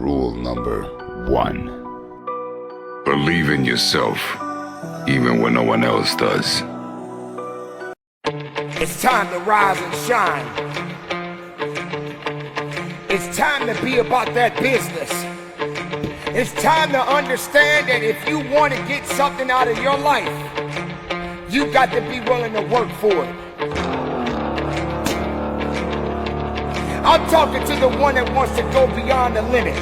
Rule number 1. Believe in yourself, even when no one else does. It's time to rise and shine. It's time to be about that business. It's time to understand that if you want to get something out of your life, you got to be willing to work for it. I'm talking to the one that wants to go beyond the limit.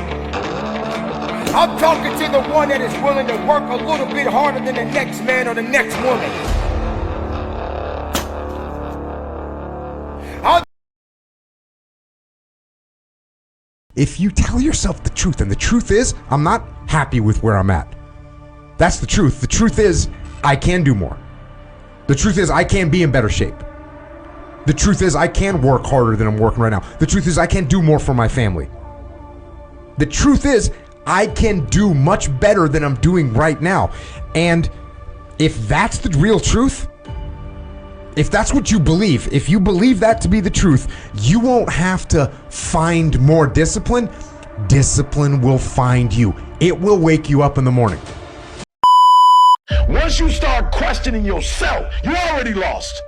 I'm talking to the one that is willing to work a little bit harder than the next man or the next woman. If you tell yourself the truth, and the truth is, I'm not happy with where I'm at. That's the truth. The truth is, I can do more. The truth is, I can be in better shape. The truth is, I can work harder than I'm working right now. The truth is, I can do more for my family. The truth is, I can do much better than I'm doing right now. And if that's the real truth, if that's what you believe, if you believe that to be the truth, you won't have to find more discipline. Discipline will find you. It will wake you up in the morning. Once you start questioning yourself, you already lost.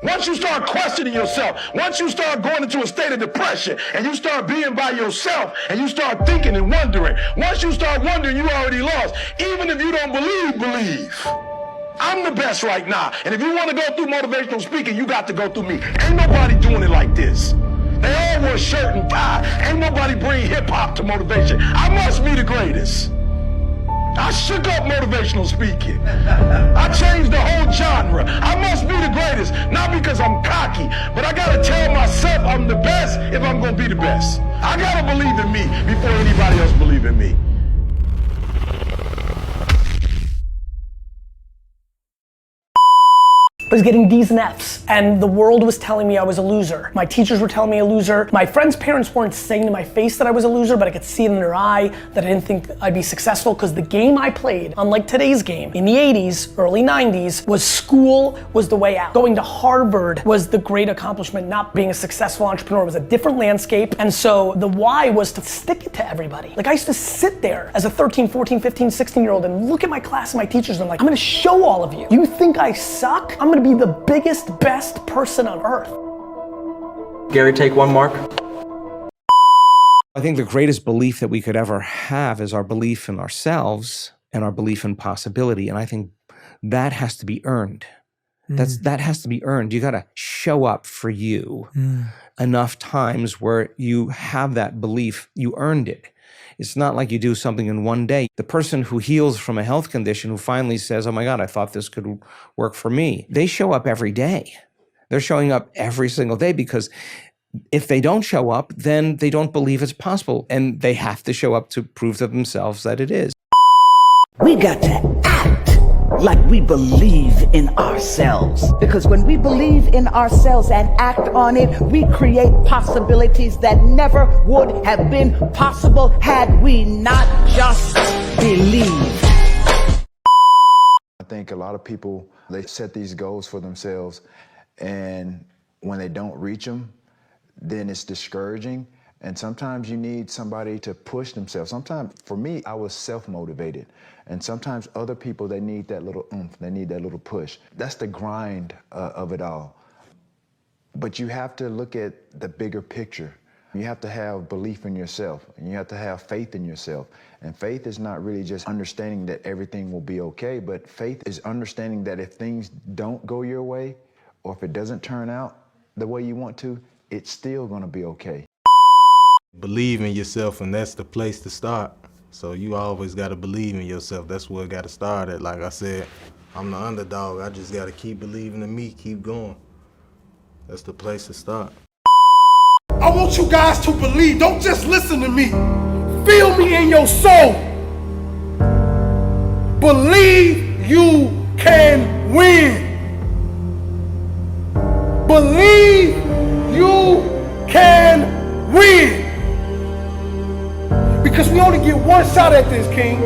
Once you start questioning yourself, once you start going into a state of depression and you start being by yourself and you start thinking and wondering, once you start wondering, you already lost. Even if you don't believe, believe. I'm the best right now. And if you want to go through motivational speaking, you got to go through me. Ain't nobody doing it like this. They all wear shirt and tie. Ain't nobody bring hip hop to motivation. I must be the greatest. I shook up motivational speaking. I changed the whole genre. I must be the greatest, not because I'm cocky, but I gotta tell myself I'm the best if I'm gonna be the best. I gotta believe in me before anybody else believe in me. I was getting D's and F's, and the world was telling me I was a loser. My teachers were telling me a loser. My friends' parents weren't saying to my face that I was a loser, but I could see it in their eye that I didn't think I'd be successful, because the game I played, unlike today's game, in the 80s, early 90s, was school was the way out. Going to Harvard was the great accomplishment. Not being a successful entrepreneur was a different landscape, and so the why was to stick it to everybody. Like, I used to sit there as a 13, 14, 15, 16-year-old and look at my class and my teachers and I'm like, I'm gonna show all of you. You think I suck? I'm gonna be the biggest, best person on earth. Gary, take one, Mark. I think the greatest belief that we could ever have is our belief in ourselves and our belief in possibility. And I think that has to be earned. That has to be earned. You got to show up for you enough times where you have that belief, you earned it. It's not like you do something in one day. The person who heals from a health condition, who finally says, oh my God, I thought this could work for me, they show up every day. They're showing up every single day, because if they don't show up, then they don't believe it's possible. And they have to show up to prove to themselves that it is. We got to act like we believe in ourselves. Because when we believe in ourselves and act on it, we create possibilities that never would have been possible had we not just believed. I think a lot of people, they set these goals for themselves, and when they don't reach them, then it's discouraging. And sometimes you need somebody to push themselves. Sometimes, for me, I was self-motivated. And sometimes other people, they need that little oomph, they need that little push. That's the grind of it all. But you have to look at the bigger picture. You have to have belief in yourself, and you have to have faith in yourself. And faith is not really just understanding that everything will be okay, but faith is understanding that if things don't go your way, or if it doesn't turn out the way you want to, it's still gonna be okay. Believe in yourself, and that's the place to start. So you always got to believe in yourself. That's where it got to start at. Like I said, I'm the underdog. I just got to keep believing in me, keep going. That's the place to start. I want you guys to believe. Don't just listen to me. Feel me in your soul. Believe you can win. Believe you can win. Because we only get one shot at this, King.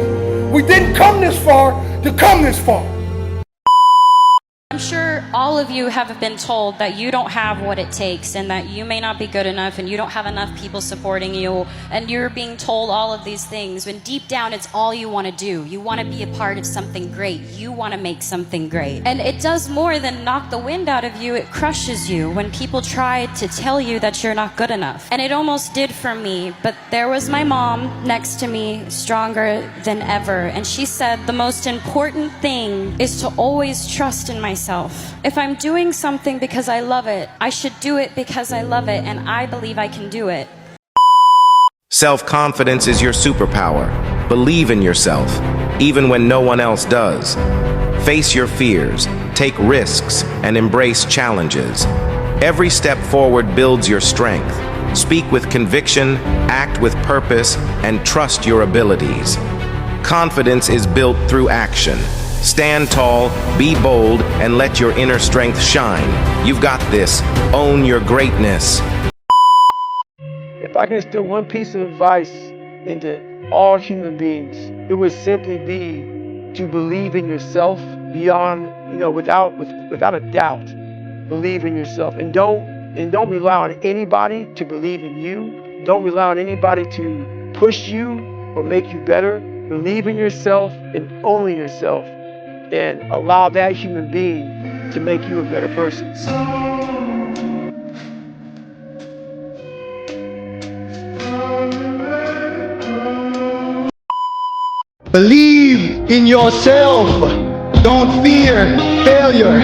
We didn't come this far to come this far. I'm sure all of you have been told that you don't have what it takes and that you may not be good enough and you don't have enough people supporting you, and you're being told all of these things when deep down it's all you want to do. You want to be a part of something great. You want to make something great. And it does more than knock the wind out of you. It crushes you when people try to tell you that you're not good enough. And it almost did for me, but there was my mom next to me, stronger than ever, and she said the most important thing is to always trust in myself. If I'm doing something because I love it, I should do it because I love it, and I believe I can do it. Self-confidence is your superpower. Believe in yourself, even when no one else does. Face your fears, take risks, and embrace challenges. Every step forward builds your strength. Speak with conviction, act with purpose, and trust your abilities. Confidence is built through action. Stand tall, be bold, and let your inner strength shine. You've got this. Own your greatness. If I can instill one piece of advice into all human beings, it would simply be to believe in yourself beyond, without a doubt. Believe in yourself, and don't rely on anybody to believe in you. Don't rely on anybody to push you or make you better. Believe in yourself and only yourself, and allow that human being to make you a better person. Believe in yourself. Don't fear failure.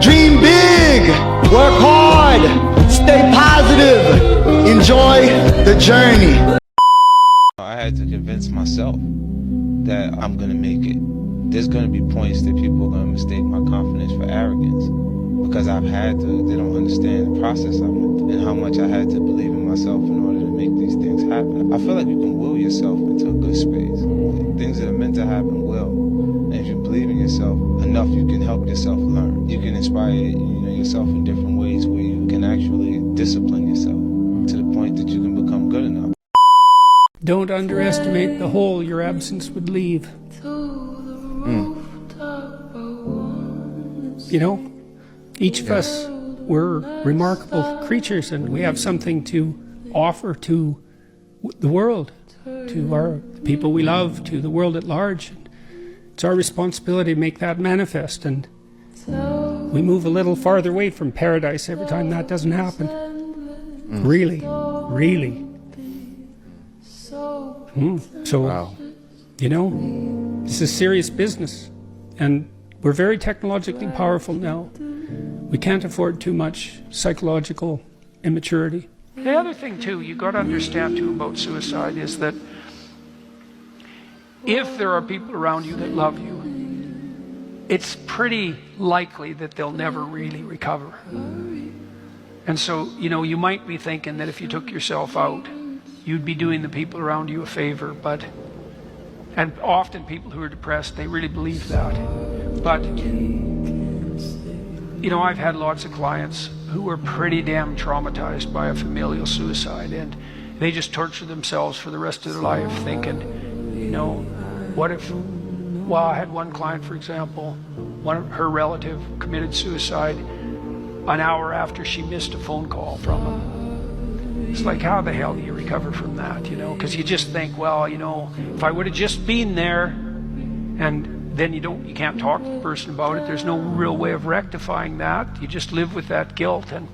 Dream big. Work hard. Stay positive. Enjoy the journey. I had to convince myself that I'm gonna make it. There's gonna be points that people are gonna mistake my confidence for arrogance, because I've had to. They don't understand the process I went through and how much I had to believe in myself in order to make these things happen. I feel like you can will yourself into a good space. Things that are meant to happen will. And if you believe in yourself enough, you can help yourself learn. You can inspire yourself in different ways where you can actually discipline yourself to the point that you can become good enough. Don't underestimate the hole your absence would leave. Each of us, we're remarkable creatures, and we have something to offer to the world, to our people we love, to the world at large. It's our responsibility to make that manifest, and we move a little farther away from paradise every time that doesn't happen. Really. So, wow. This is serious business, and we're very technologically powerful now. We can't afford too much psychological immaturity. The other thing, too, you got to understand, too, about suicide is that if there are people around you that love you, it's pretty likely that they'll never really recover. And so, you might be thinking that if you took yourself out, you'd be doing the people around you a favor, and often people who are depressed, they really believe that. But, I've had lots of clients who were pretty damn traumatized by a familial suicide, and they just torture themselves for the rest of their life thinking, what if, I had one client, for example, her relative committed suicide an hour after she missed a phone call from him. It's like, how the hell do you recover from that, Because you just think, if I would have just been there, and then you can't talk to the person about it. There's no real way of rectifying that. You just live with that guilt, and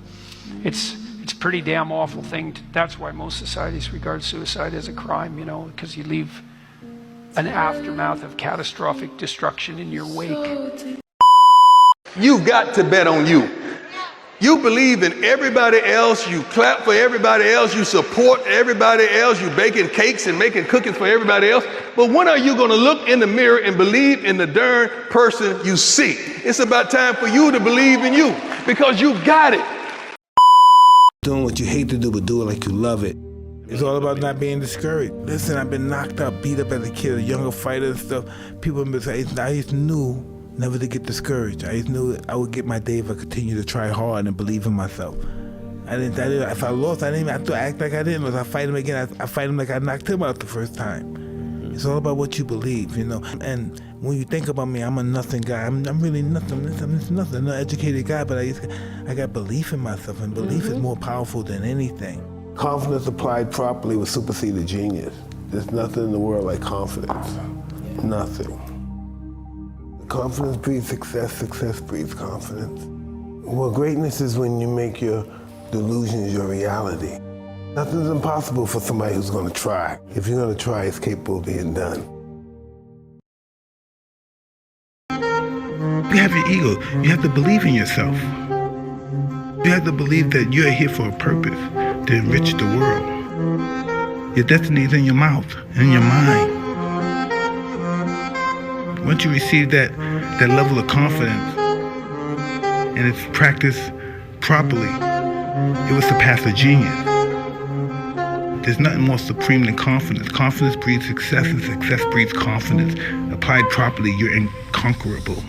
it's a pretty damn awful thing. That's why most societies regard suicide as a crime, because you leave an aftermath of catastrophic destruction in your wake. You've got to bet on you. You believe in everybody else, you clap for everybody else, you support everybody else, you baking cakes and making cookies for everybody else. But when are you going to look in the mirror and believe in the darn person you see? It's about time for you to believe in you, because you got it. Doing what you hate to do, but do it like you love it. It's all about not being discouraged. Listen, I've been knocked up, beat up as a kid, a younger fighter and stuff. People have been saying, I just knew never to get discouraged. I just knew I would get my day if I continued to try hard and believe in myself. If I lost, I didn't have to act like I didn't lose. I fight him again. I fight him like I knocked him out the first time. It's all about what you believe, you know. And when you think about me, I'm a nothing guy. I'm really nothing. I'm nothing. I'm not an educated guy, but I got belief in myself, and belief is more powerful than anything. Confidence applied properly will supersede a genius. There's nothing in the world like confidence. Nothing. Confidence breeds success. Success breeds confidence. Well, greatness is when you make your delusions your reality. Nothing's impossible for somebody who's going to try. If you're going to try, it's capable of being done. You have your ego. You have to believe in yourself. You have to believe that you're here for a purpose, to enrich the world. Your destiny is in your mouth, in your mind. Once you receive that level of confidence, and it's practiced properly, it will surpass a genius. There's nothing more supreme than confidence. Confidence breeds success, and success breeds confidence. Applied properly, you're inconquerable.